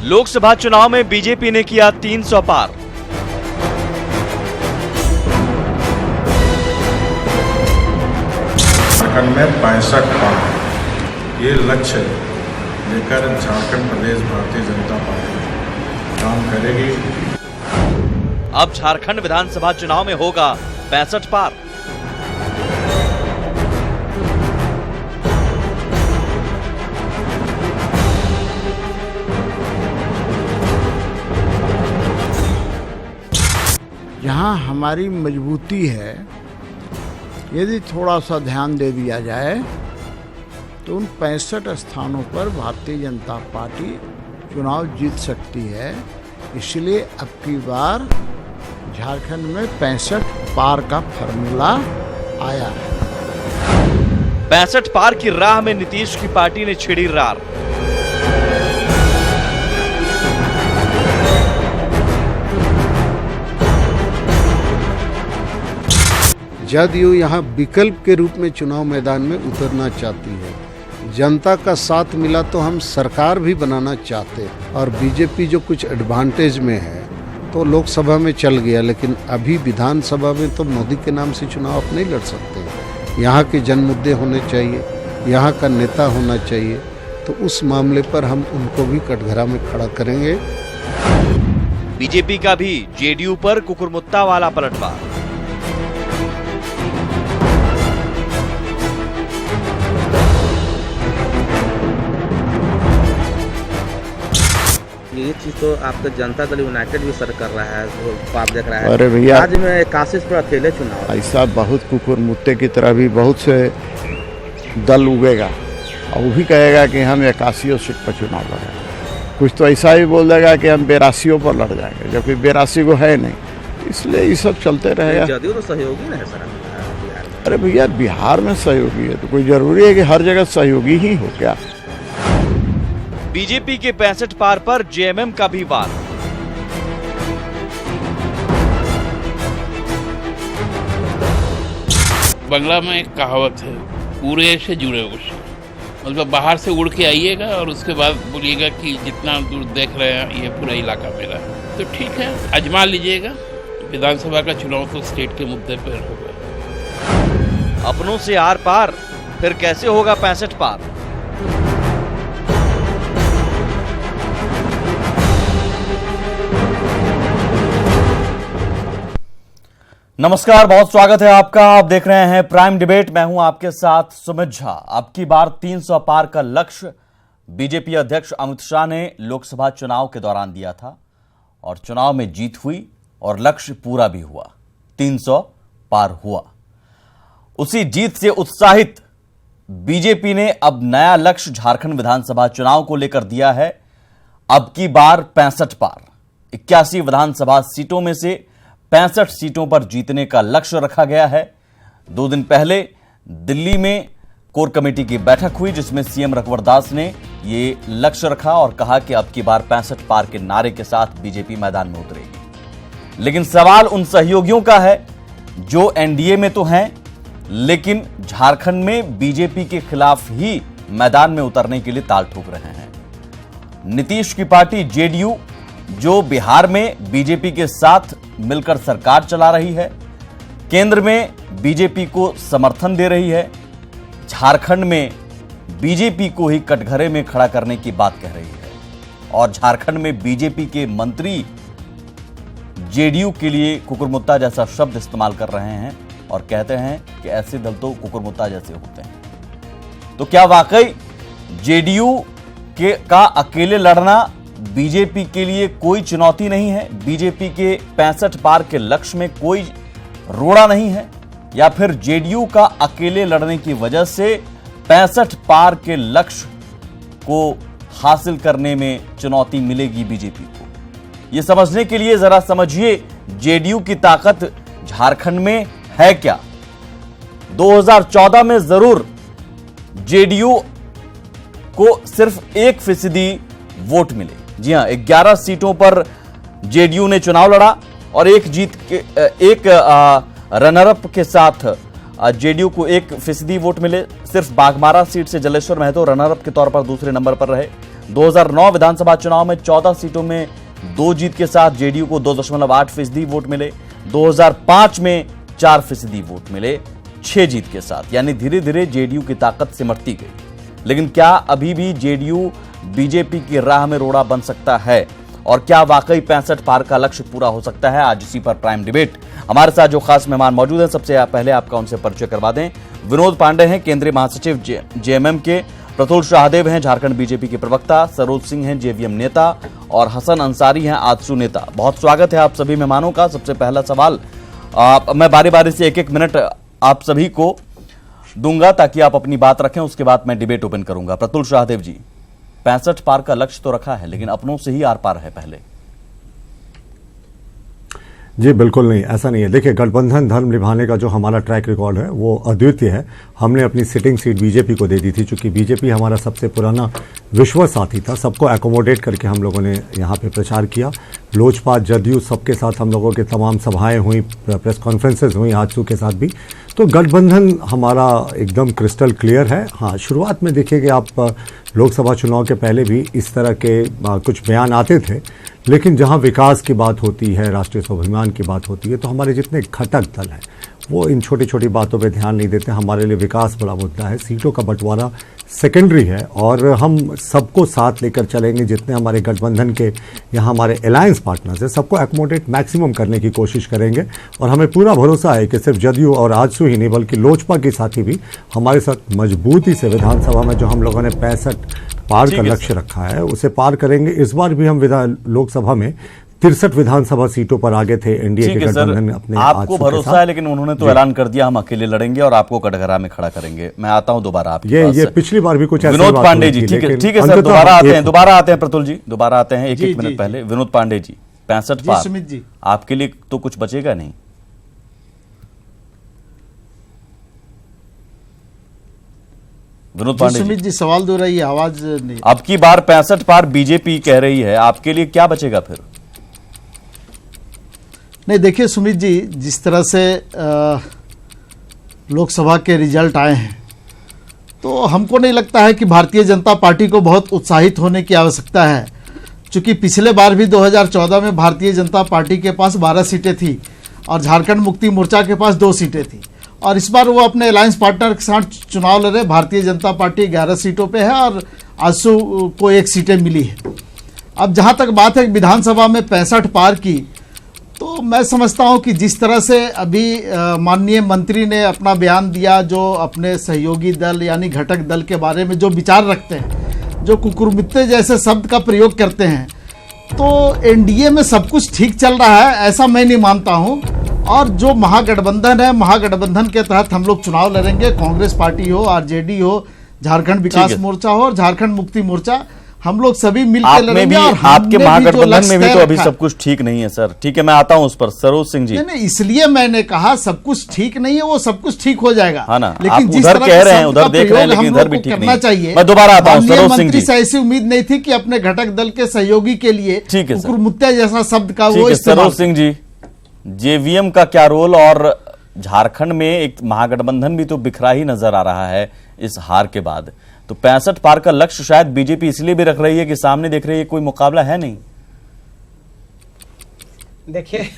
लोकसभा चुनाव में बीजेपी ने किया 300 पार। झारखंड में 65 पार, ये लक्ष्य लेकर झारखंड प्रदेश भारतीय जनता पार्टी काम करेगी। अब झारखंड विधानसभा चुनाव में होगा 65 पार। यहाँ हमारी मजबूती है, यदि थोड़ा सा ध्यान दे दिया जाए तो उन 65 स्थानों पर भारतीय जनता पार्टी चुनाव जीत सकती है। इसलिए अब की बार झारखंड में 65 पार का फॉर्मूला आया है। 65 पार की राह में नीतीश की पार्टी ने छिड़ी रार। जदयू यहाँ विकल्प के रूप में चुनाव मैदान में उतरना चाहती है। जनता का साथ मिला तो हम सरकार भी बनाना चाहते हैं। और बीजेपी जो कुछ एडवांटेज में है तो लोकसभा में चल गया, लेकिन अभी विधानसभा में तो मोदी के नाम से चुनाव आप नहीं लड़ सकते। यहाँ के जन मुद्दे होने चाहिए, यहाँ का नेता होना चाहिए, तो उस मामले पर हम उनको भी कटघरा में खड़ा करेंगे। बीजेपी का भी जेडीयू पर कुकुरमुत्ता वाला पलटवार। ये चीज तो आपका जनता दल यूनाइटेड भी सर कर रहा है, तो आप देख रहा है। अरे भैया, राज्य में 81 पर अकेले चुनाव, ऐसा बहुत कुकुरमुत्ते की तरह भी बहुत से दल उगेगा और वो भी कहेगा कि हम 81 सीट पर चुनाव लड़ेंगे। कुछ तो ऐसा ही बोल देगा कि हम 82 पर लड़ जाएंगे, जबकि 82 को है नहीं। इसलिए ये सब चलते रहेगा। जदयू तो सहयोगी नहीं है सर बिहार में। अरे भैया, बिहार में सहयोगी है तो कोई जरूरी है कि हर जगह सहयोगी ही हो क्या? बीजेपी के 65 पार पर जेएमएम का भी वार। बंगला में एक कहावत है, पूरे से जुड़े कुछ, मतलब बाहर से उड़ के आइएगा और उसके बाद बोलिएगा कि जितना दूर देख रहे हैं ये पूरा इलाका मेरा है। तो ठीक है, आजमा लीजिएगा। विधानसभा का चुनाव तो स्टेट के मुद्दे पर होगा। अपनों से आर पार, फिर कैसे होगा 65 पार? नमस्कार, बहुत स्वागत है आपका। आप देख रहे हैं प्राइम डिबेट। मैं हूं आपके साथ सुमित झा। अब की बार 300 पार का लक्ष्य बीजेपी अध्यक्ष अमित शाह ने लोकसभा चुनाव के दौरान दिया था और चुनाव में जीत हुई और लक्ष्य पूरा भी हुआ, 300 पार हुआ। उसी जीत से उत्साहित बीजेपी ने अब नया लक्ष्य झारखंड विधानसभा चुनाव को लेकर दिया है। अब की बार 65 पार, 81 विधानसभा सीटों में से 65 सीटों पर जीतने का लक्ष्य रखा गया है। 2 दिन पहले दिल्ली में कोर कमेटी की बैठक हुई, जिसमें सीएम रघुवर दास ने ये लक्ष्य रखा और कहा कि अब की बार 65 पार के नारे के साथ बीजेपी मैदान में उतरेगी। लेकिन सवाल उन सहयोगियों का है जो एनडीए में तो हैं, लेकिन झारखंड में बीजेपी के खिलाफ ही मैदान में उतरने के लिए ताल ठोक रहे हैं। नीतीश की पार्टी जेडीयू, जो बिहार में बीजेपी के साथ मिलकर सरकार चला रही है, केंद्र में बीजेपी को समर्थन दे रही है, झारखंड में बीजेपी को ही कटघरे में खड़ा करने की बात कह रही है और झारखंड में बीजेपी के मंत्री जेडीयू के लिए कुकुरमुत्ता जैसा शब्द इस्तेमाल कर रहे हैं और कहते हैं कि ऐसे दल तो कुकुरमुत्ता जैसे होते हैं। तो क्या वाकई जेडीयू का अकेले लड़ना बीजेपी के लिए कोई चुनौती नहीं है? बीजेपी के 65 पार के लक्ष्य में कोई रोड़ा नहीं है? या फिर जेडीयू का अकेले लड़ने की वजह से 65 पार के लक्ष्य को हासिल करने में चुनौती मिलेगी बीजेपी को? यह समझने के लिए जरा समझिए जेडीयू की ताकत झारखंड में है क्या। 2014 में जरूर जेडीयू को सिर्फ 1% वोट मिले। जी हां, 11 सीटों पर जेडीयू ने चुनाव लड़ा और एक रनरअप के साथ जेडीयू को 1% वोट मिले। सिर्फ बाघमारा सीट से जलेश्वर महतो रनरअप के तौर पर दूसरे नंबर पर रहे। 2009 विधानसभा चुनाव में 14 सीटों में 2 जीत के साथ जेडीयू को 2.8% वोट मिले। 2005 में 4% वोट मिले 6 जीत के साथ, यानी धीरे धीरे जेडीयू की ताकत सिमटती गई। लेकिन क्या अभी भी जेडीयू बीजेपी की राह में रोड़ा बन सकता है, और क्या वाकई 65 पार का लक्ष्य पूरा हो सकता है? आज इसी पर प्राइम डिबेट। हमारे साथ जो खास मेहमान मौजूद हैं, सबसे पहले आपका उनसे परिचय करवा दें। विनोद पांडे हैं केंद्रीय महासचिव जेएमएम के, प्रतुल शाहदेव हैं झारखंड बीजेपी के प्रवक्ता, सरोज सिंह हैं जेवीएम नेता, और हसन अंसारी हैं आजसू नेता। बहुत स्वागत है आप सभी मेहमानों का। सबसे पहला सवाल मैं बारी बारी से 1-1 मिनट आप सभी को दूंगा ताकि आप अपनी बात रखें, उसके बाद मैं डिबेट ओपन करूंगा। प्रतुल शाहदेव जी, 65 पार का लक्ष्य तो रखा है, लेकिन अपनों से ही आर पार है पहले। जी बिल्कुल नहीं, ऐसा नहीं है। देखिए, गठबंधन धर्म निभाने का जो हमारा ट्रैक रिकॉर्ड है वो अद्वितीय है। हमने अपनी सिटिंग सीट बीजेपी को दे दी थी, क्योंकि बीजेपी हमारा सबसे पुराना विश्वास साथी था। सबको एकोमोडेट करके हम लोगों ने यहाँ पे प्रचार किया। लोजपा, जदयू, सबके साथ हम लोगों की तमाम सभाएं हुई, प्रेस कॉन्फ्रेंसेज हुई, आजसू के साथ भी। तो गठबंधन हमारा एकदम क्रिस्टल क्लियर है। हाँ, शुरुआत में देखिए कि आप लोकसभा चुनाव के पहले भी इस तरह के कुछ बयान आते थे, लेकिन जहां विकास की बात होती है, राष्ट्रीय स्वाभिमान की बात होती है, तो हमारे जितने घटक दल हैं वो इन छोटी छोटी बातों पे ध्यान नहीं देते। हमारे लिए विकास बड़ा मुद्दा है, सीटों का बंटवारा सेकेंडरी है, और हम सबको साथ लेकर चलेंगे। जितने हमारे गठबंधन के यहाँ हमारे अलायंस पार्टनर्स हैं, सबको एकोमोडेट मैक्सिमम करने की कोशिश करेंगे। और हमें पूरा भरोसा है कि सिर्फ जदयू और आजसू ही नहीं, बल्कि लोजपा के साथी भी हमारे साथ मजबूती से विधानसभा में जो हम लोगों ने 65 पार का लक्ष्य रखा है उसे पार करेंगे। इस बार भी हम लोकसभा में 63 विधानसभा सीटों पर आगे थे। एनडीए के गठबंधन अपने आपको भरोसा है, लेकिन उन्होंने तो ऐलान कर दिया हम अकेले लड़ेंगे और आपको कटघरा में खड़ा करेंगे। मैं आता हूं दोबारा आपके पास। ये पिछली बार भी कुछ विनोद पांडे जी, ठीक है सर, दोबारा आते हैं प्रतुल जी, दोबारा आते हैं 1-1 मिनट पहले। विनोद पांडे जी, 65 पार सुमित जी, आपके लिए तो कुछ बचेगा नहीं। विनोद पांडे सुमित जी, सवाल दो रही है, आवाज नहीं। अब की बार 65 पार बीजेपी कह रही है, आपके लिए क्या बचेगा फिर? नहीं, देखिए सुमित जी, जिस तरह से लोकसभा के रिजल्ट आए हैं, तो हमको नहीं लगता है कि भारतीय जनता पार्टी को बहुत उत्साहित होने की आवश्यकता है। चूंकि पिछले बार भी 2014 में भारतीय जनता पार्टी के पास 12 सीटें थी और झारखंड मुक्ति मोर्चा के पास 2 सीटें थी, और इस बार वो अपने अलायंस पार्टनर के साथ चुनाव लड़ रहे। भारतीय जनता पार्टी 11 सीटों पे है और आजसू को 1 सीटें मिली है। अब जहाँ तक बात है विधानसभा में 65 पार की, तो मैं समझता हूं कि जिस तरह से अभी माननीय मंत्री ने अपना बयान दिया, जो अपने सहयोगी दल यानी घटक दल के बारे में जो विचार रखते हैं, जो कुकुरमुत्ते जैसे शब्द का प्रयोग करते हैं, तो एनडीए में सब कुछ ठीक चल रहा है ऐसा मैं नहीं मानता हूं। और जो महागठबंधन है, महागठबंधन के तहत हम लोग चुनाव लड़ेंगे। कांग्रेस पार्टी हो, आरजेडी हो, झारखंड विकास मोर्चा हो और झारखंड मुक्ति मोर्चा, हम लोग सभी मिलकर लड़ेंगे। और आपके महागठबंधन में भी तो अभी सब कुछ ठीक नहीं है सर। ठीक है, मैं आता हूं उस पर। सरोज सिंह जी, नहीं, इसलिए मैंने कहा सब कुछ ठीक नहीं है, वो सब कुछ ठीक हो जाएगा। हाँ ना, लेकिन जिस उधर तरह कह रहे हैं, उधर देख रहे हैं, लेकिन इधर भी ठीक नहीं करना चाहिए। मैं दोबारा आता हूं सरोज सिंह जी। मंत्री से ऐसी उम्मीद नहीं थी कि अपने घटक दल के सहयोगी के लिए कुकुरमुत्ते जैसा शब्द का वो इस्तेमाल। सरोज सिंह जी, जेवीएम का क्या रोल? और झारखंड में एक महागठबंधन भी तो बिखरा ही नजर आ रहा है इस हार के बाद। तो 65 पार का लक्ष्य शायद बीजेपी इसलिए भी रख रही है कि सामने देख रही है कोई मुकाबला है नहीं। देखिए,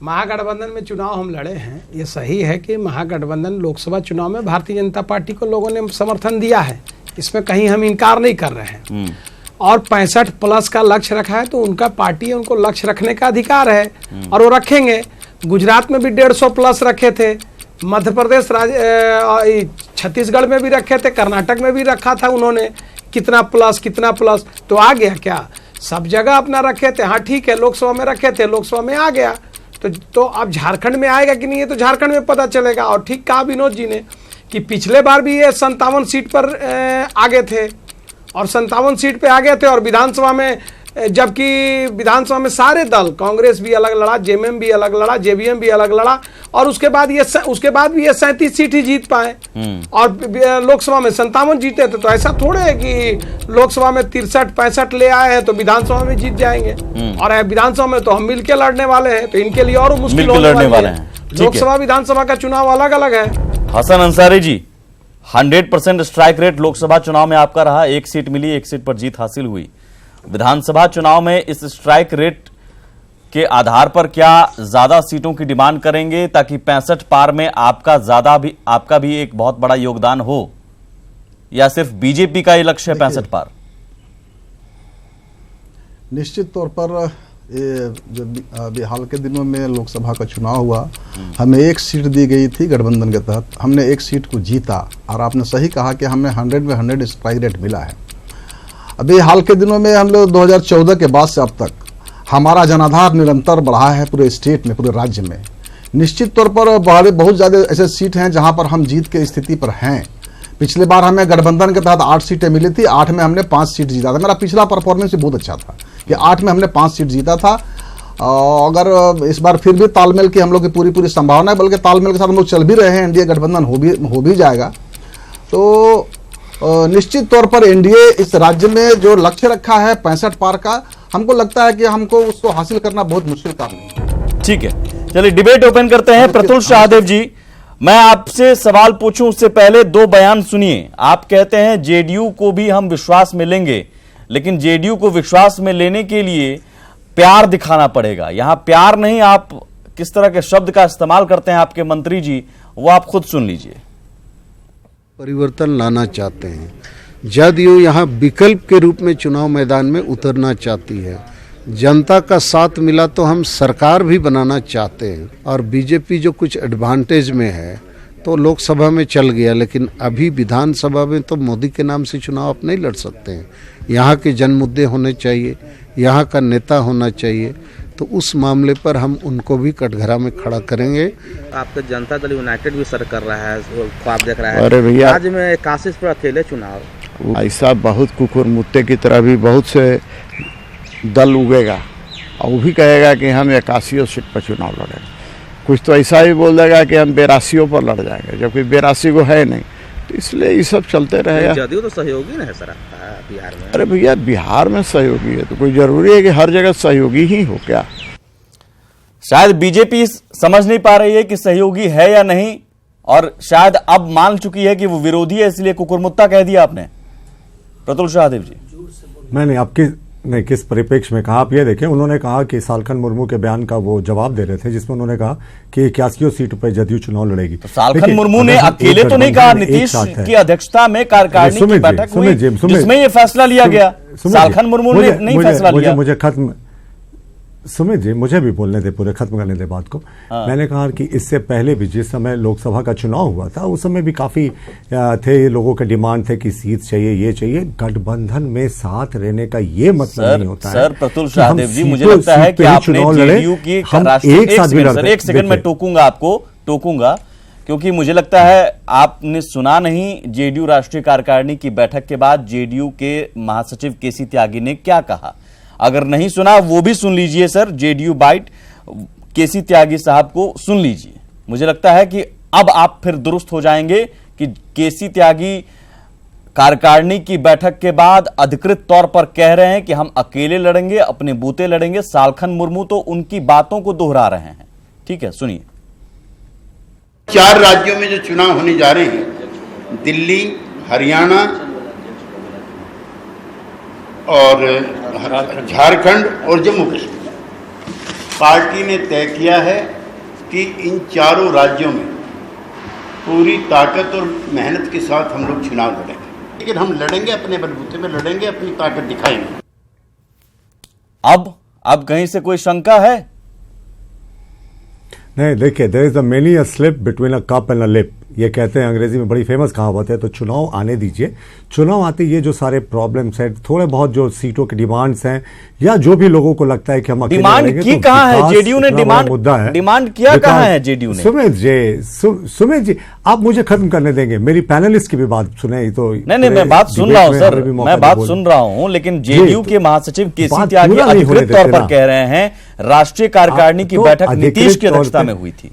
महागठबंधन में चुनाव हम लड़े हैं, ये सही है कि महागठबंधन लोकसभा चुनाव में भारतीय जनता पार्टी को लोगों ने समर्थन दिया है, इसमें कहीं हम इनकार नहीं कर रहे हैं। और 65 प्लस का लक्ष्य रखा है, तो उनका पार्टी है, उनको लक्ष्य रखने का अधिकार है और वो रखेंगे। गुजरात में भी 150 प्लस रखे थे, मध्य प्रदेश, छत्तीसगढ़ में भी रखे थे, कर्नाटक में भी रखा था उन्होंने, कितना प्लस तो आ गया क्या? सब जगह अपना रखे थे। हाँ ठीक है, लोकसभा में रखे थे, लोकसभा में आ गया, तो अब झारखंड में आएगा कि नहीं ये तो झारखंड में पता चलेगा। और ठीक कहा विनोद जी ने कि पिछले बार भी ये 57 सीट पर आगे थे और 57 सीट पे आगे थे, और विधानसभा में, जबकि विधानसभा में सारे दल, कांग्रेस भी अलग लड़ा, जेएमएम भी अलग लड़ा, जेवीएम भी अलग लड़ा, और उसके बाद भी ये 37 सीट ही जीत पाए और लोकसभा में 57 जीते थे। तो ऐसा थोड़े है कि लोकसभा में 63-65 ले आए हैं तो विधानसभा में जीत जाएंगे, और विधानसभा में तो हम मिलकर लड़ने वाले हैं, तो इनके लिए और मुश्किल होने वाले हैं। लोकसभा विधानसभा का चुनाव अलग अलग है। हसन अंसारी जी, 100% स्ट्राइक रेट लोकसभा चुनाव में आपका रहा, एक सीट मिली, एक सीट पर जीत हासिल हुई। विधानसभा चुनाव में इस स्ट्राइक रेट के आधार पर क्या ज्यादा सीटों की डिमांड करेंगे ताकि 65 पार में आपका भी एक बहुत बड़ा योगदान हो, या सिर्फ बीजेपी का ये लक्ष्य है 65 पार? निश्चित तौर पर ये जब अभी हाल के दिनों में लोकसभा का चुनाव हुआ, हमें एक सीट दी गई थी गठबंधन के तहत, हमने एक सीट को जीता और आपने सही कहा कि हमें 100 में 100 स्ट्राइक रेट मिला है। अभी हाल के दिनों में हम लोग 2014 के बाद से अब तक हमारा जनाधार निरंतर बढ़ा है पूरे स्टेट में, पूरे राज्य में। निश्चित तौर पर बहुत ज़्यादा ऐसे सीट हैं जहां पर हम जीत के स्थिति पर हैं। पिछले बार हमें गठबंधन के तहत 8 सीटें मिली थी, 8 में हमने 5 सीट जीता था। मेरा पिछला परफॉर्मेंस भी बहुत अच्छा था कि 8 में हमने 5 सीट जीता था। अगर इस बार फिर भी तालमेल की हम लोग की पूरी संभावना है, बल्कि तालमेल के साथ हम लोग चल भी रहे हैं, एनडीए गठबंधन हो भी जाएगा। तो निश्चित तौर पर एनडीए इस राज्य में जो लक्ष्य रखा है 65 पार का, हमको लगता है कि हमको उसको हासिल करना बहुत मुश्किल काम नहीं है। ठीक है, चलिए डिबेट ओपन करते हैं। प्रतुल शाहदेव जी, मैं आपसे सवाल पूछूं उससे पहले 2 बयान सुनिए। आप कहते हैं जेडीयू को भी हम विश्वास में लेंगे, लेकिन जेडीयू को विश्वास में लेने के लिए प्यार दिखाना पड़ेगा। यहां प्यार नहीं, आप किस तरह के शब्द का इस्तेमाल करते हैं आपके मंत्री जी, वो आप खुद सुन लीजिए। परिवर्तन लाना चाहते हैं। जदयू यहाँ विकल्प के रूप में चुनाव मैदान में उतरना चाहती है। जनता का साथ मिला तो हम सरकार भी बनाना चाहते हैं, और बीजेपी जो कुछ एडवांटेज में है तो लोकसभा में चल गया, लेकिन अभी विधानसभा में तो मोदी के नाम से चुनाव आप नहीं लड़ सकते हैं। यहाँ के जन मुद्दे होने चाहिए, यहाँ का नेता होना चाहिए, तो उस मामले पर हम उनको भी कटघरा में खड़ा करेंगे। आपका जनता दल यूनाइटेड भी सर कर रहा है, ख्वाब देख रहा है। अरे भैया, राज्य में 81 पर अकेले चुनाव, ऐसा बहुत कुकुर मुत्ते की तरह भी बहुत से दल उगेगा और वो भी कहेगा कि हम 81 सीट पर चुनाव लड़ेंगे। कुछ तो ऐसा ही बोल देगा कि हम 82 पर लड़ जाएंगे, जबकि 82 को है नहीं। तो इसलिए ये सब चलते रहेगा। जदयू तो सहयोगी ना है सर आपका बिहार में। अरे भैया, बिहार में सहयोगी है तो कोई जरूरी है कि हर जगह सहयोगी ही हो क्या? शायद बीजेपी समझ नहीं पा रही है कि सहयोगी है या नहीं, और शायद अब मान चुकी है कि वो विरोधी है, इसलिए कुकुरमुत्ता कह दिया आपने। प्रतुल शाहदेव जी, मैंने आपकी नहीं किस परिप्रेक्ष्य में कहा, आप ये देखें, उन्होंने कहा कि सालखन मुर्मू के बयान का वो जवाब दे रहे थे जिसमें उन्होंने कहा कि 81 सीट पर जदयू चुनाव लड़ेगी। तो सालखन मुर्मू ने अकेले तो नहीं कहा, नीतीश की अध्यक्षता में कार्यकारिणी की बैठक हुई जिसमें ये फैसला लिया गया। सालखन मुर्मू ने नहीं फैसला लिया। मुझे खत्म सुमित जी, मुझे भी बोलने दे, पूरे खत्म करने दे बात को। मैंने कहा कि इससे पहले भी जिस समय लोकसभा का चुनाव हुआ था उस समय भी काफी थे लोगों के डिमांड थे कि सीट चाहिए, ये चाहिए। गठबंधन में साथ रहने का ये मतलब नहीं होता है। सर प्रतुल शाहदेव जी, मुझे लगता है कि आपने जेडीयू की एक सेकंड में टोकूंगा क्योंकि मुझे लगता है आपने सुना नहीं जेडीयू राष्ट्रीय कार्यकारिणी की बैठक के बाद जेडीयू के महासचिव केसी त्यागी ने क्या कहा। अगर नहीं सुना वो भी सुन लीजिए सर, जेडीयू बाइट केसी त्यागी साहब को सुन लीजिए। मुझे लगता है कि अब आप फिर दुरुस्त हो जाएंगे कि केसी त्यागी कार्यकारिणी की बैठक के बाद अधिकृत तौर पर कह रहे हैं कि हम अकेले लड़ेंगे, अपने बूते लड़ेंगे। सालखन मुर्मू तो उनकी बातों को दोहरा रहे हैं। ठीक है, सुनिए। 4 राज्यों में जो चुनाव होने जा रहे हैं, दिल्ली, हरियाणा और झारखंड और जम्मू कश्मीर, पार्टी ने तय किया है कि इन 4 राज्यों में पूरी ताकत और मेहनत के साथ हम लोग चुनाव लड़ेंगे। लेकिन हम लड़ेंगे, अपने बलबूते में लड़ेंगे, अपनी ताकत दिखाएंगे। अब कहीं से कोई शंका है? नहीं, देखिए, there is a many a slip between a cup and a lip, ये कहते हैं अंग्रेजी में, बड़ी फेमस कहावत है। तो चुनाव आने दीजिए, चुनाव आते ये जो सारे प्रॉब्लम्स हैं, थोड़े बहुत जो सीटों की डिमांड्स हैं, या जो भी लोगों को लगता है कि हम अकेले डिमांड लड़ेंगे, की तो कहाँ है जेडीयू ने? मुद्दा है, डिमांड किया कहाँ है जेडीयू ने? सुमित जी, आप मुझे खत्म करने देंगे, मेरी पैनलिस्ट की भी बात सुने। तो नहीं, मैं बात सुन रहा हूं सर, मैं बात सुन रहा हूं, लेकिन जेडीयू के महासचिव केसी त्यागी अधिकृत तौर पर कह रहे हैं राष्ट्रीय कार्यकारिणी की बैठक नीतीश की अध्यक्षता में हुई थी।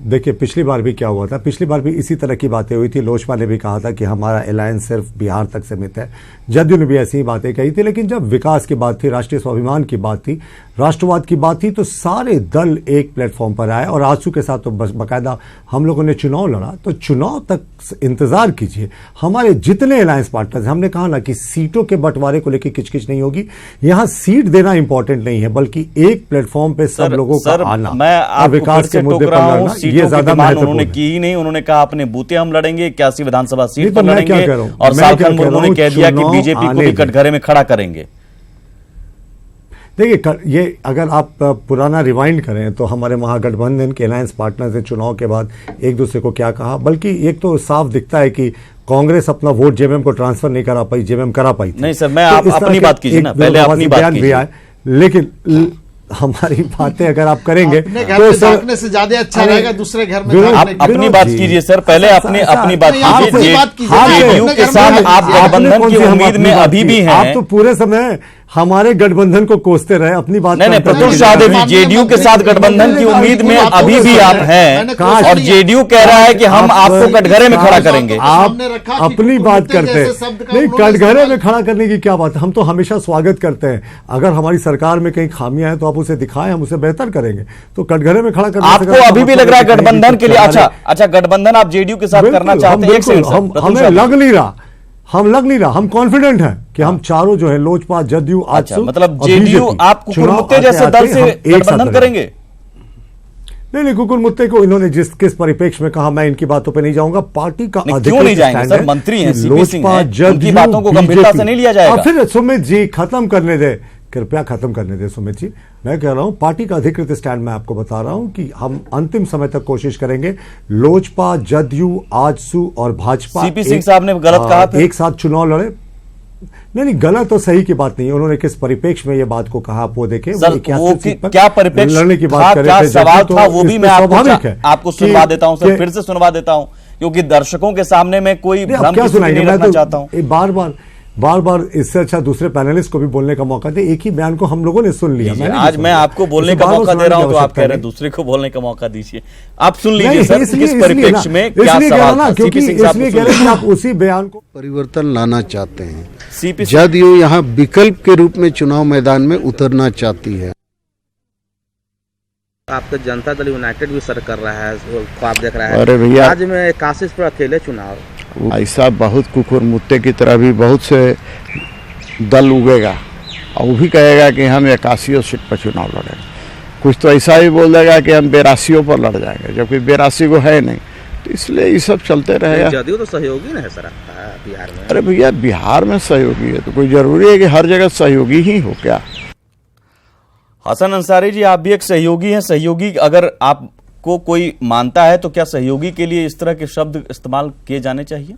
देखिए पिछली बार भी क्या हुआ था, पिछली बार भी इसी तरह की बातें हुई थी। लोजपा ने भी कहा था कि हमारा अलायंस सिर्फ बिहार तक सीमित है, जदयू ने भी ऐसी ही बातें कही थी। लेकिन जब विकास की बात थी, राष्ट्रीय स्वाभिमान की बात थी, राष्ट्रवाद की बात थी, तो सारे दल एक प्लेटफॉर्म पर आए। और आजसू के साथ तो बाकायदा हम लोगों ने चुनाव लड़ा। तो चुनाव तक इंतजार कीजिए। हमारे जितने अलायंस पार्टनर्स, हमने कहा ना कि सीटों के बंटवारे को लेकर किचकिच नहीं होगी। यहां सीट देना इंपॉर्टेंट नहीं है, बल्कि एक प्लेटफॉर्म पे सब लोगों का आना और विकास के मुद्दे पर लड़ना, ये ज्यादा उन्होंने की ही नहीं। उन्होंने कहा अपने बूते हम लड़ेंगे, 81 विधानसभा सीट पर लड़ेंगे, और सालखन मुर्मू ने कह दिया कि बीजेपी को भी कटघरे में खड़ा करेंगे। देखिए ये अगर आप पुराना रिवाइंड करें तो हमारे महागठबंधन के अलायंस पार्टनर्स ने चुनाव के बाद एक दूसरे को क्या कहा, बल्कि एक तो साफ दिखता है कि कांग्रेस अपना वोट जेएमएम को ट्रांसफर नहीं करा पाई, जेएमएम करा पाई थी। नहीं सर, मैं आप अपनी बात कीजिए ना, पहले अपनी बात कीजिए। लेकिन हमारी बातें अगर आप करेंगे तो सर से ज्यादा अच्छा रहेगा दूसरे घर में। आप अपनी बात कीजिए सर, पहले अपनी बात कीजिए। जेडीयू के साथ आप गठबंधन की उम्मीद में अभी भी हैं। आप तो पूरे समय हमारे गठबंधन को कोसते रहे, अपनी बात नहीं, प्रत्युष शाहदेव जी, जेडीयू के साथ गठबंधन की उम्मीद में अभी भी आप हैं, और जेडीयू कह रहा है कि हम आपको कटघरे में खड़ा करेंगे। आप अपनी बात करते हैं, नहीं कटघरे में खड़ा करने की क्या बात है। हम तो हमेशा स्वागत करते हैं। अगर हमारी सरकार में कहीं खामियां हैं तो आप उसे दिखाएं, हम उसे बेहतर करेंगे। तो कटघरे में खड़ा करने आपको अभी भी लग रहा है गठबंधन के लिए अच्छा गठबंधन आप जेडीयू के साथ करना चाहते हैं? हमें लग नहीं रहा, हम कॉन्फिडेंट हैं कि हम चारों जो है लोजपा, जदयू, आजसू, मतलब जेडीयू आप कुकुरमुत्ते जैसे दल से गठबंधन करेंगे? नहीं, कुकुरमुत्ते को इन्होंने किस परिप्रेक्ष्य में कहा, मैं इनकी बातों पे नहीं जाऊंगा। पार्टी का क्यों नहीं जाएंगे सर? मंत्री हैं, सीपी सिंह हैं, उनकी बातों को गंभीरता से नहीं लिया जाएगा। फिर सुमित जी खत्म करने दे, कृपया खत्म करने दे सुमित जी। मैं कह रहा हूं पार्टी का अधिकृत स्टैंड मैं आपको बता रहा हूं कि हम अंतिम समय तक कोशिश करेंगे। लोजपा, जदयू, आजसू और भाजपा, सीपी सिंह साहब ने गलत कहा था, एक साथ चुनाव लड़े। नहीं, गलत तो सही की बात नहीं है। उन्होंने किस परिप्रेक्ष्य में ये बात को कहा, आप वो देखें। क्या परिप्रेक्ष्य लड़ने की बात क्या सवाल था, वो भी मैं आपको सुनवा देता हूं सर, फिर से सुनवा देता हूं, क्योंकि दर्शकों के सामने में कोई भ्रम नहीं रखना चाहता हूं। बार इससे अच्छा दूसरे पैनलिस्ट को भी बोलने का मौका दे। एक ही बयान को हम लोगों ने सुन लिया। आज मैं आपको बोलने का मौका दे रहा हूं, तो आप कह रहे हैं दूसरे को बोलने का मौका दीजिए। आप सुन लीजिए सर, किस परिप्रेक्ष्य में क्या सवाल था। क्योंकि इसलिए कह रहे हैं आप उसी बयान को परिवर्तन लाना चाहते हैं। जदयू यहाँ विकल्प के रूप में चुनाव मैदान में उतरना चाहती है। आपका जनता दल यूनाइटेड भी सर कर रहा है, ख्वाब देख रहा है। अरे भैया, राज्य में 81 पर अकेले चुनाव, ऐसा बहुत कुकुर मुत्ते की तरह भी बहुत से दल उगेगा, और वो भी कहेगा कि हम 81 सीट पर चुनाव लड़ेंगे। कुछ तो ऐसा ही बोल देगा कि हम 82 पर लड़ जाएंगे, जबकि 82 को है नहीं। तो इसलिए ये सब चलते रहेगा। जदयू तो सहयोगी नहीं है सर आपका बिहार में। अरे भैया, बिहार में सहयोगी है तो कोई जरूरी है कि हर जगह सहयोगी ही हो क्या? हसन अंसारी जी, आप भी एक सहयोगी हैं। सहयोगी अगर आपको कोई मानता है तो क्या सहयोगी के लिए इस तरह के शब्द इस्तेमाल किए जाने चाहिए?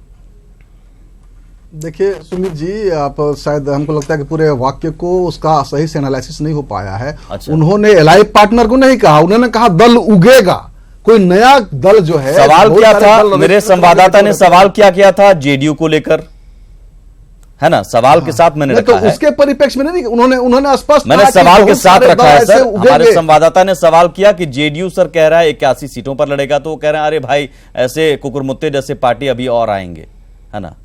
देखिए सुमित जी, आप शायद हमको लगता है कि पूरे वाक्य को उसका सही से एनालिसिस नहीं हो पाया है। अच्छा। उन्होंने एलाइव पार्टनर को नहीं कहा, उन्होंने कहा दल उगेगा, कोई नया दल जो है। सवाल क्या था, मेरे संवाददाता ने सवाल क्या था जेडीयू को लेकर, है ना? सवाल के साथ मैंने रखा है, उसके परिप्रेक्ष्य में नहीं, उन्होंने स्पष्ट, मैंने सवाल के साथ रखा है सर। हमारे संवाददाता ने सवाल किया कि जेडीयू सर कह रहा है 81 सीटों पर लड़ेगा, तो वो कह रहे हैं अरे भाई ऐसे कुकुरमुत्ते जैसे पार्टी अभी और आएंगे, है ना?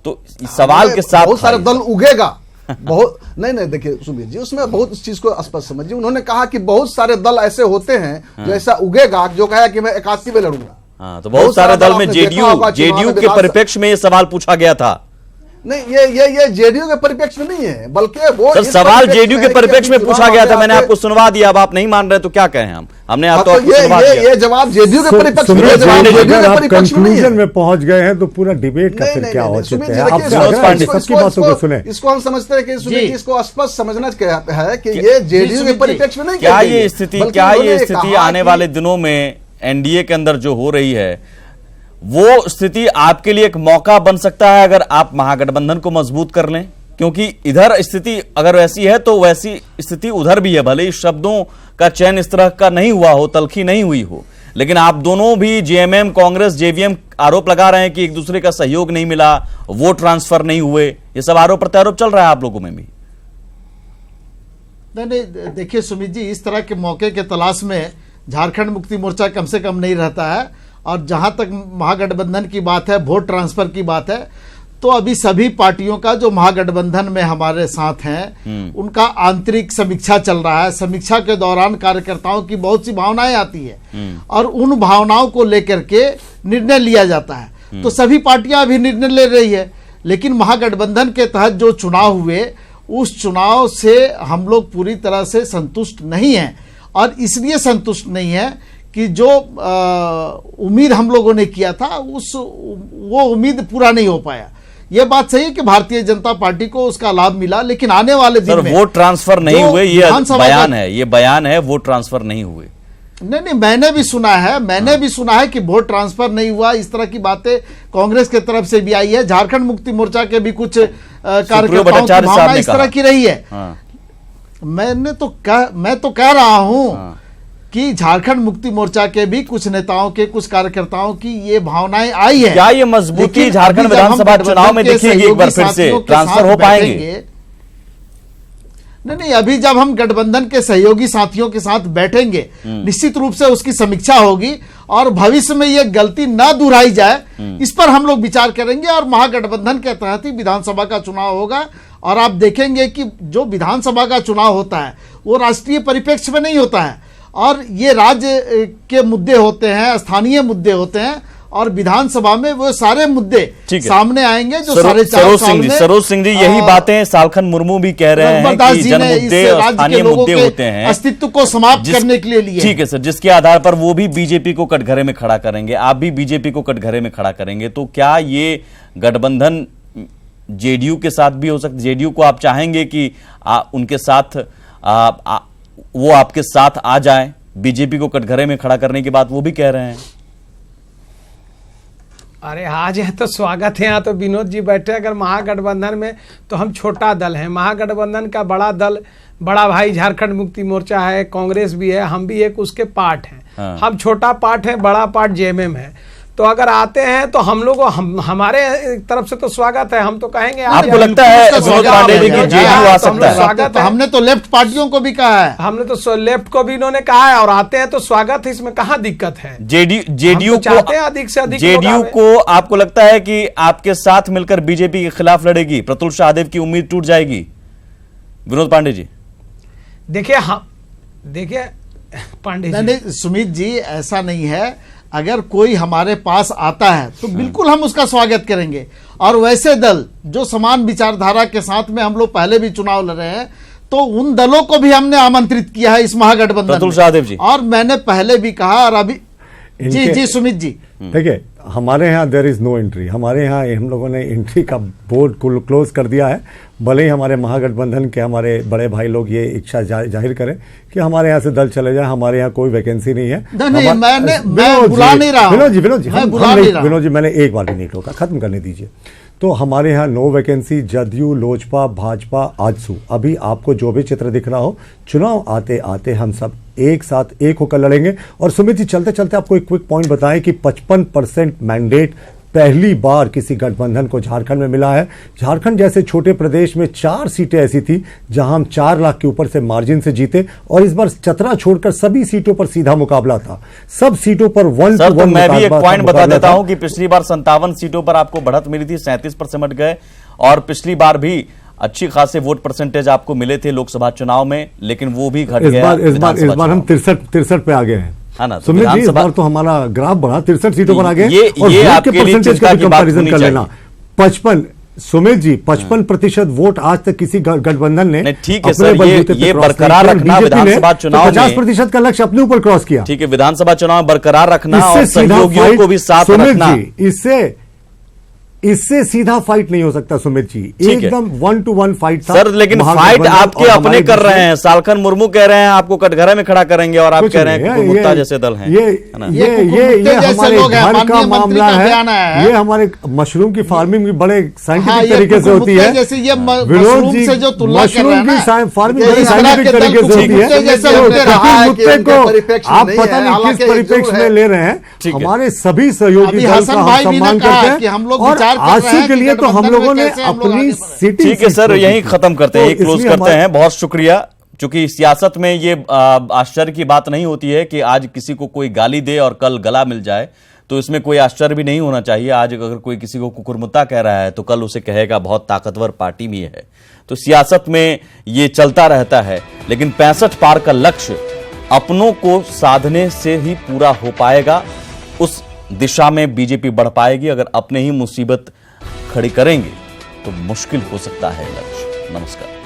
तो सवाल के साथ बहुत सारे दल उगेगा, बहुत नहीं देखिए सुमित जी, उसमें बहुत इस चीज को स्पष्ट समझिए। उन्होंने कहा कि बहुत सारे दल ऐसे होते हैं जो ऐसा उगेगा, जो कहा कि मैं 81 में लड़ूंगा। हाँ, तो बहुत सारे दल में जेडीयू के परिप्रेक्ष्य में ये सवाल पूछा गया था। नहीं, ये जेडीयू के परिप्रेक्ष्य में नहीं है, बल्कि वो सर सवाल जेडीयू के परिप्रेक्ष्य में पूछा गया था। मैंने आपको सुनवा दिया, अब आप नहीं मान रहे तो क्या कहें हम? हमने आपको सुनवा दिया। ये जवाब जेडीयू के परिप्रेक्ष्य में, कंक्लूजन में पहुंच गए हैं तो पूरा डिबेट का फिर क्या हो सकता है? सबकी बातों को सुने। इसको हम समझते हैं कि सुमित, इसको स्पष्ट समझना है कि ये जेडीयू के परिप्रेक्ष्य में नहीं। क्या ये स्थिति आने वाले दिनों में एनडीए के अंदर जो हो रही है, वो स्थिति आपके लिए एक मौका बन सकता है अगर आप महागठबंधन को मजबूत कर लें? क्योंकि इधर स्थिति अगर वैसी है तो वैसी स्थिति उधर भी है, भले ही शब्दों का चयन इस तरह का नहीं हुआ हो, तलखी नहीं हुई हो, लेकिन आप दोनों भी जेएमएम, कांग्रेस, जेवीएम आरोप लगा रहे हैं कि एक दूसरे का सहयोग नहीं मिला, वोट ट्रांसफर नहीं हुए। ये सब आरोप प्रत्यारोप चल रहा है आप लोगों में भी। नहीं, देखिए सुमित जी, इस तरह के मौके के तलाश में झारखंड मुक्ति मोर्चा कम से कम नहीं रहता है। और जहां तक महागठबंधन की बात है, वोट ट्रांसफर की बात है, तो अभी सभी पार्टियों का जो महागठबंधन में हमारे साथ हैं उनका आंतरिक समीक्षा चल रहा है। समीक्षा के दौरान कार्यकर्ताओं की बहुत सी भावनाएं आती है और उन भावनाओं को लेकर के निर्णय लिया जाता है। तो सभी पार्टियां अभी निर्णय ले रही है, लेकिन महागठबंधन के तहत जो चुनाव हुए उस चुनाव से हम लोग पूरी तरह से संतुष्ट नहीं हैं। और इसलिए संतुष्ट नहीं है कि जो उम्मीद हम लोगों ने किया था वो उम्मीद पूरा नहीं हो पाया। ये बात सही है कि भारतीय जनता पार्टी को उसका लाभ मिला, लेकिन आने वाले दिन में वोट ट्रांसफर नहीं हुए, ये बयान है वोट ट्रांसफर नहीं हुए। नहीं, मैंने भी सुना है कि वोट ट्रांसफर नहीं हुआ। इस तरह की बातें कांग्रेस के तरफ से भी आई है, झारखंड मुक्ति मोर्चा के भी कुछ कार्यकर्ताओं की भावना इस तरह की रही है। मैं तो कह रहा हूं कि झारखंड मुक्ति मोर्चा के भी कुछ नेताओं के, कुछ कार्यकर्ताओं की ये भावनाएं आई है। क्या ये मजबूती झारखंड विधानसभा चुनाव में दिखेगी एक बार फिर से? ट्रांसफर हो पाएंगे? नहीं, अभी जब हम गठबंधन के सहयोगी साथियों के साथ बैठेंगे निश्चित रूप से उसकी समीक्षा होगी और भविष्य में ये गलती ना दोहराई जाए इस पर हम लोग विचार करेंगे। और महागठबंधन के तहत ही विधानसभा का चुनाव होगा। और आप देखेंगे कि जो विधानसभा का चुनाव होता है वो राष्ट्रीय परिप्रेक्ष्य में नहीं होता है, और ये राज्य के मुद्दे होते हैं, स्थानीय मुद्दे होते हैं, और विधानसभा में वो सारे मुद्दे सामने आएंगे जो साढ़े 4 साल में। सरोज सिंह जी, यही बातें सालखन मुर्मू भी कह रहे हैं कि जनमुद्दे और स्थानीय मुद्दे होते हैं, अस्तित्व को समाप्त करने के लिए। ठीक है सर, जिसके आधार पर वो भी बीजेपी को कटघरे में खड़ा करेंगे, आप भी बीजेपी को कटघरे में खड़ा करेंगे। तो क्या ये गठबंधन जेडीयू के साथ भी हो सकता? जेडीयू को आप चाहेंगे कि उनके साथ वो आपके साथ आ जाए? बीजेपी को कटघरे में खड़ा करने की बात वो भी कह रहे हैं। अरे आज है तो स्वागत है। यहाँ तो विनोद जी बैठे, अगर महागठबंधन में तो हम छोटा दल हैं, महागठबंधन का बड़ा दल, बड़ा भाई झारखंड मुक्ति मोर्चा है, कांग्रेस भी है, हम भी एक उसके पार्ट हैं। हम छोटा पार्ट है, बड़ा पार्ट जेएमएम है। तो अगर आते हैं तो हम लोग हमारे तरफ से तो स्वागत है। हम तो कहेंगे, आपको लगता है विनोद पांडे जी की जेडीयू आ सकता है? स्वागत है। हमने तो लेफ्ट पार्टियों को भी कहा है, हमने तो लेफ्ट को भी इन्होंने कहा है, और आते हैं तो स्वागत है, इसमें कहाँ दिक्कत है? जेडीयू चाहते हैं अधिक से अधिक जेडीयू को आपको लगता है कि आपके साथ मिलकर बीजेपी के खिलाफ लड़ेगी? प्रतुल शाहदेव की उम्मीद टूट जाएगी? विनोद पांडे जी देखिए पांडे जी, नहीं सुमित जी, ऐसा नहीं है। अगर कोई हमारे पास आता है तो बिल्कुल हम उसका स्वागत करेंगे। और वैसे दल जो समान विचारधारा के साथ में हम लोग पहले भी चुनाव लड़ रहे हैं, तो उन दलों को भी हमने आमंत्रित किया है इस महागठबंधन। प्रतुल शाहदेव जी, और मैंने पहले भी कहा, और अभी जी सुमित जी, देखिए हमारे यहाँ देयर इज नो एंट्री। हमारे यहाँ हम लोगों ने एंट्री का बोर्ड क्लोज कर दिया है। भले ही हमारे महागठबंधन के हमारे बड़े भाई लोग ये इच्छा जाहिर करें कि हमारे यहाँ से दल चले जाए, हमारे यहाँ कोई वैकेंसी नहीं है। मैं बुला नहीं रहा। विनोद जी, मैंने एक बार भी नहीं रोका, खत्म करने दीजिए। तो हमारे यहाँ नो वैकेंसी, जदयू, लोजपा, भाजपा, आजसू, अभी आपको जो भी चित्र दिख रहा हो, चुनाव आते आते हम सब एक साथ एक होकर लड़ेंगे। और सुमित जी, चलते चलते आपको एक क्विक पॉइंट बताएं कि 55% मैंडेट पहली बार किसी गठबंधन को झारखंड में मिला है। झारखंड जैसे छोटे प्रदेश में 4 सीटें ऐसी थी जहां हम 4 लाख के ऊपर से मार्जिन से जीते, और इस बार चतरा छोड़कर सभी सीटों पर सीधा मुकाबला था। सब सीटों पर 1-1 मैं भी एक पॉइंट बता देता हूं कि पिछली बार 57 सीटों पर आपको बढ़त मिली थी, 37 पर सिमट गए। और पिछली बार भी अच्छी खासे वोट परसेंटेज आपको मिले थे लोकसभा चुनाव में, लेकिन वो भी घट गया। इस बार हम 63 पे आ गए हैं। सुमित जी, इस बार तो हमारा ग्राफ बढ़ा, 63 सीटों पर आ गए। ये आपके परसेंटेज का भी कंपैरिजन कर लेना। 55 सुमित जी 55% वोट आज तक किसी गठबंधन ने, ठीक है सर, ये बरकरार रखना विधानसभा चुनाव में 50% का लक्ष्य अपने ऊपर क्रॉस किया। ठीक है, विधानसभा चुनाव बरकरार रखना और सहयोगियों को भी साथ रखना। इससे सीधा फाइट नहीं हो सकता सुमित जी, एकदम 1-to-1 फाइट था सर। लेकिन फाइट आपके अपने कर रहे हैं। सालखन मुर्मू कह रहे हैं आपको कटघरे में खड़ा करेंगे, और आप कह रहे हैं कि कुकुरमुत्ता जैसे दल हैं। ये हमारे घर का मामला है। ये हमारे मशरूम की फार्मिंग भी बड़े साइंटिफिक तरीके से होती है। विनोद जी, मशरूम की फार्मिंग बड़े साइंटिफिक तरीके से होती है। मुद्दे को आप पता नहीं किस परिप्रेक्ष्य में ले रहे हैं। हमारे सभी सहयोगी दल का हम सम्मान करते हैं, और आजसू के लिए तो हम लोगों ने अपनी सिटी। ठीक है सर, यहीं खत्म करते हैं, क्लोज करते हैं। बहुत शुक्रिया। चूंकि सियासत में ये आश्चर्य की बात नहीं होती है कि आज किसी को कोई गाली दे और कल गला मिल जाए, तो इसमें कोई आश्चर्य भी नहीं होना चाहिए। आज अगर कोई किसी को कुकुरमुत्ता कह रहा है तो कल उसे कहेगा बहुत ताकतवर पार्टी में है। तो सियासत में ये चलता रहता है, लेकिन 65 पार का लक्ष्य अपनों को साधने से ही पूरा हो पाएगा। उस दिशा में बीजेपी बढ़ पाएगी। अगर अपने ही मुसीबत खड़ी करेंगे तो मुश्किल हो सकता है लक्ष्य। नमस्कार।